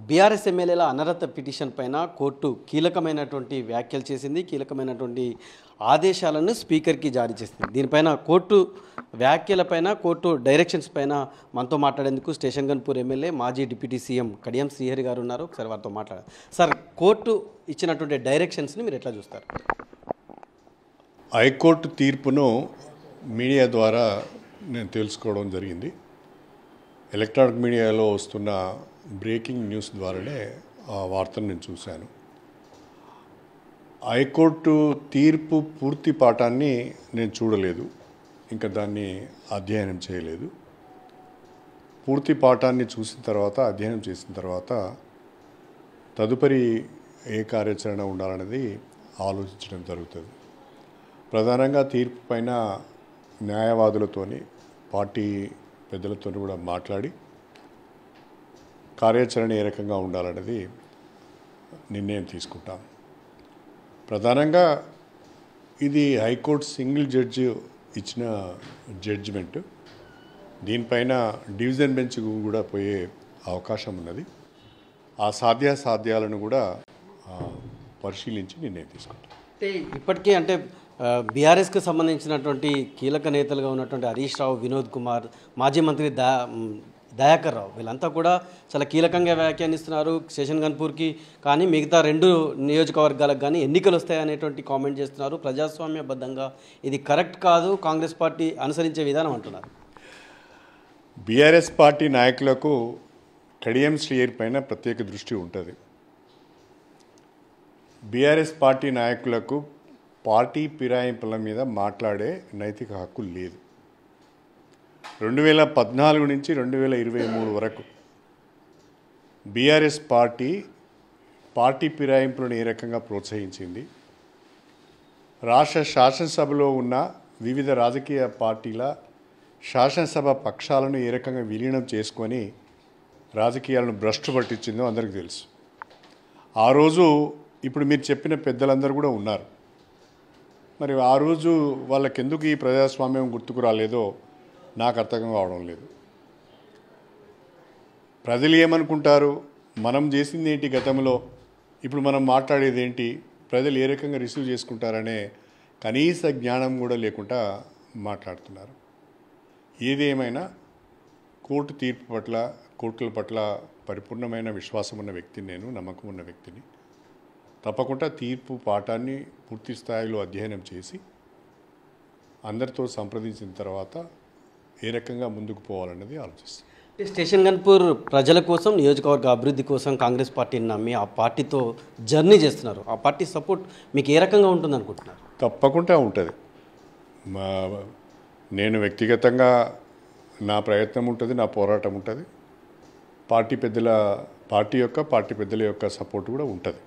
BRS ఎమ్మెల్యేల అనర్హత petition పైన కోర్టు కీలకమైనటువంటి వ్యాఖ్యలు చేసింది. కీలకమైనటువంటి ఆదేశాలను స్పీకర్కి జారీ చేసింది. దీనిపైన కోర్టు వ్యాఖ్యలపైన, కోర్టు డైరెక్షన్స్ పైన మనతో మాట్లాడేందుకు స్టేషన్ గన్పూర్ ఎమ్మెల్యే మాజీ డిప్యూటీ సీఎం కడియం శ్రీహరి గారు ఉన్నారు. ఒకసారి వారితో మాట్లాడారు. సార్, కోర్టు ఇచ్చినటువంటి డైరెక్షన్స్ని మీరు ఎట్లా చూస్తారు? హైకోర్టు తీర్పును మీడియా ద్వారా నేను తెలుసుకోవడం జరిగింది. ఎలక్ట్రానిక్ మీడియాలో వస్తున్న బ్రేకింగ్ న్యూస్ ద్వారానే ఆ వార్తను నేను చూశాను. హైకోర్టు తీర్పు పూర్తి పాఠాన్ని నేను చూడలేదు, ఇంకా దాన్ని అధ్యయనం చేయలేదు. పూర్తి పాఠాన్ని చూసిన తర్వాత, అధ్యయనం చేసిన తర్వాత తదుపరి ఏ కార్యాచరణ ఉండాలనేది ఆలోచించడం జరుగుతుంది. ప్రధానంగా తీర్పు పైన న్యాయవాదులతోని, పార్టీ పెద్దలతో కూడా మాట్లాడి కార్యాచరణ ఏ రకంగా ఉండాలనేది నిర్ణయం తీసుకుంటాం. ప్రధానంగా ఇది హైకోర్టు సింగిల్ జడ్జి ఇచ్చిన జడ్జిమెంట్. దీనిపైన డివిజన్ బెంచ్ కూడా పోయే అవకాశం ఉన్నది. ఆ సాధ్యాసాధ్యాలను కూడా పరిశీలించి నిర్ణయం తీసుకుంటాం. అంటే ఇప్పటికే బీఆర్ఎస్కి సంబంధించినటువంటి కీలక నేతలుగా ఉన్నటువంటి హరీష్ రావు, వినోద్ కుమార్, మాజీ మంత్రి దయాకర్ రావు, వీళ్ళంతా కూడా చాలా కీలకంగా వ్యాఖ్యానిస్తున్నారు. స్టేషన్ గన్పూర్కి కానీ మిగతా 2 నియోజకవర్గాలకు కానీ ఎన్నికలు వస్తాయనేటువంటి కామెంట్ చేస్తున్నారు. ప్రజాస్వామ్యబద్ధంగా ఇది కరెక్ట్ కాదు, కాంగ్రెస్ పార్టీ అనుసరించే విధానం అంటున్నారు. బీఆర్ఎస్ పార్టీ నాయకులకు కడియం శ్రీహరి పైన ప్రత్యేక దృష్టి ఉంటుంది. బీఆర్ఎస్ పార్టీ నాయకులకు పార్టీ ఫిరాయింపుల మీద మాట్లాడే నైతిక హక్కు లేదు. 2014 నుంచి 2023 వరకు బీఆర్ఎస్ పార్టీ ఫిరాయింపులను ఏ రకంగా ప్రోత్సహించింది, రాష్ట్ర శాసనసభలో ఉన్న వివిధ రాజకీయ పార్టీల శాసనసభ పక్షాలను ఏ రకంగా విలీనం చేసుకొని రాజకీయాలను భ్రష్టు పట్టించిందో అందరికీ తెలుసు. ఆ రోజు ఇప్పుడు మీరు చెప్పిన పెద్దలందరూ కూడా ఉన్నారు. మరి ఆ రోజు వాళ్ళకెందుకు ఈ ప్రజాస్వామ్యం గుర్తుకు రాలేదో నాకు అర్థం కావడం లేదు. ప్రజలు ఏమనుకుంటారు, మనం చేసింది ఏంటి గతంలో, ఇప్పుడు మనం మాట్లాడేది ఏంటి, ప్రజలు ఏ రకంగా రిసీవ్ చేసుకుంటారనే కనీస జ్ఞానం కూడా లేకుండా మాట్లాడుతున్నారు. ఏదేమైనా కోర్టు తీర్పు పట్ల, కోర్టుల పట్ల పరిపూర్ణమైన విశ్వాసం ఉన్న వ్యక్తిని నేను, నమ్మకం ఉన్న వ్యక్తిని. తప్పకుండా తీర్పు పాఠాన్ని పూర్తి స్థాయిలో అధ్యయనం చేసి అందరితో సంప్రదించిన తర్వాత ఏ రకంగా ముందుకు పోవాలన్నది ఆలోచిస్తాం. స్టేషన్ గన్పూర్ ప్రజల కోసం, నియోజకవర్గ అభివృద్ధి కోసం కాంగ్రెస్ పార్టీని నమ్మి ఆ పార్టీతో జర్నీ చేస్తున్నారు. ఆ పార్టీ సపోర్ట్ మీకు ఏ రకంగా ఉంటుంది అనుకుంటున్నారు? తప్పకుండా ఉంటుంది. నేను వ్యక్తిగతంగా నా ప్రయత్నం ఉంటుంది, నా పోరాటం ఉంటుంది. పార్టీ పెద్దల యొక్క సపోర్ట్ కూడా ఉంటుంది.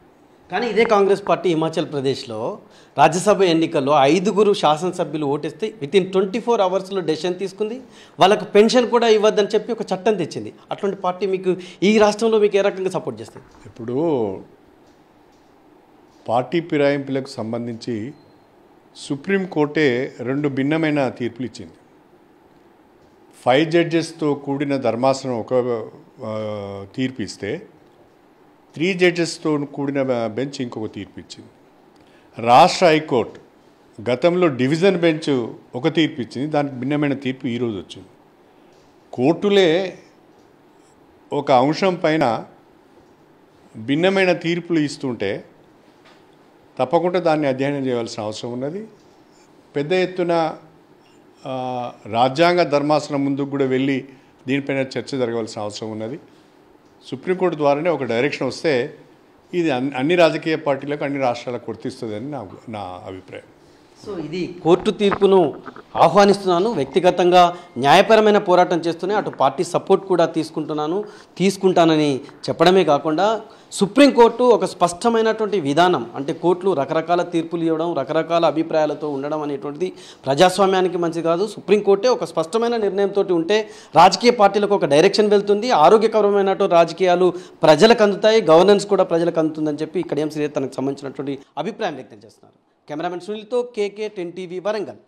కానీ ఇదే కాంగ్రెస్ పార్టీ హిమాచల్ ప్రదేశ్లో రాజ్యసభ ఎన్నికల్లో 5 శాసనసభ్యులు ఓటేస్తే వితిన్ 24 అవర్స్లో డెసిషన్ తీసుకుంది. వాళ్ళకు పెన్షన్ కూడా ఇవ్వద్దని చెప్పి ఒక చట్టం తెచ్చింది. అటువంటి పార్టీ మీకు ఈ రాష్ట్రంలో మీకు ఏ రకంగా సపోర్ట్ చేస్తుంది? ఇప్పుడు పార్టీ ఫిరాయింపులకు సంబంధించి సుప్రీంకోర్టే 2 భిన్నమైన తీర్పులు ఇచ్చింది. 5 జడ్జెస్తో కూడిన ధర్మాసనం ఒక తీర్పు ఇస్తే 3 జడ్జెస్తో కూడిన బెంచ్ ఇంకొక తీర్పు ఇచ్చింది. రాష్ట్ర హైకోర్టు గతంలో డివిజన్ బెంచ్ ఒక తీర్పు ఇచ్చింది, దానికి భిన్నమైన తీర్పు ఈరోజు వచ్చింది. కోర్టులే ఒక అంశం పైన భిన్నమైన తీర్పులు ఇస్తుంటే తప్పకుండా దాన్ని అధ్యయనం చేయవలసిన అవసరం ఉన్నది. పెద్ద ఎత్తున రాజ్యాంగ ధర్మాసనం ముందుకు కూడా వెళ్ళి దీనిపైన చర్చ జరగవలసిన అవసరం ఉన్నది. సుప్రీంకోర్టు ద్వారానే ఒక డైరెక్షన్ వస్తే ఇది అన్ని రాజకీయ పార్టీలకు, అన్ని రాష్ట్రాలకు వర్తిస్తుందని నా అభిప్రాయం. సో ఇది కోర్టు తీర్పును ఆహ్వానిస్తున్నాను. వ్యక్తిగతంగా న్యాయపరమైన పోరాటం చేస్తూనే అటు పార్టీ సపోర్ట్ కూడా తీసుకుంటానని చెప్పడమే కాకుండా సుప్రీంకోర్టు ఒక స్పష్టమైనటువంటి విధానం, కోర్టులు రకరకాల తీర్పులు ఇవ్వడం, రకరకాల అభిప్రాయాలతో ఉండడం అనేటువంటిది ప్రజాస్వామ్యానికి మంచిది కాదు. సుప్రీంకోర్టే ఒక స్పష్టమైన నిర్ణయంతో ఉంటే రాజకీయ పార్టీలకు ఒక డైరెక్షన్ వెళ్తుంది. ఆరోగ్యకరమైనటువంటి రాజకీయాలు ప్రజలకు అందుతాయి, గవర్నెన్స్ కూడా ప్రజలకు అందుతుందని చెప్పి కడియం శ్రీహరి తనకు సంబంధించినటువంటి అభిప్రాయం వ్యక్తం చేస్తున్నారు. కెమెరామెన్ సునీల్తో KK 10 TV వరంగల్.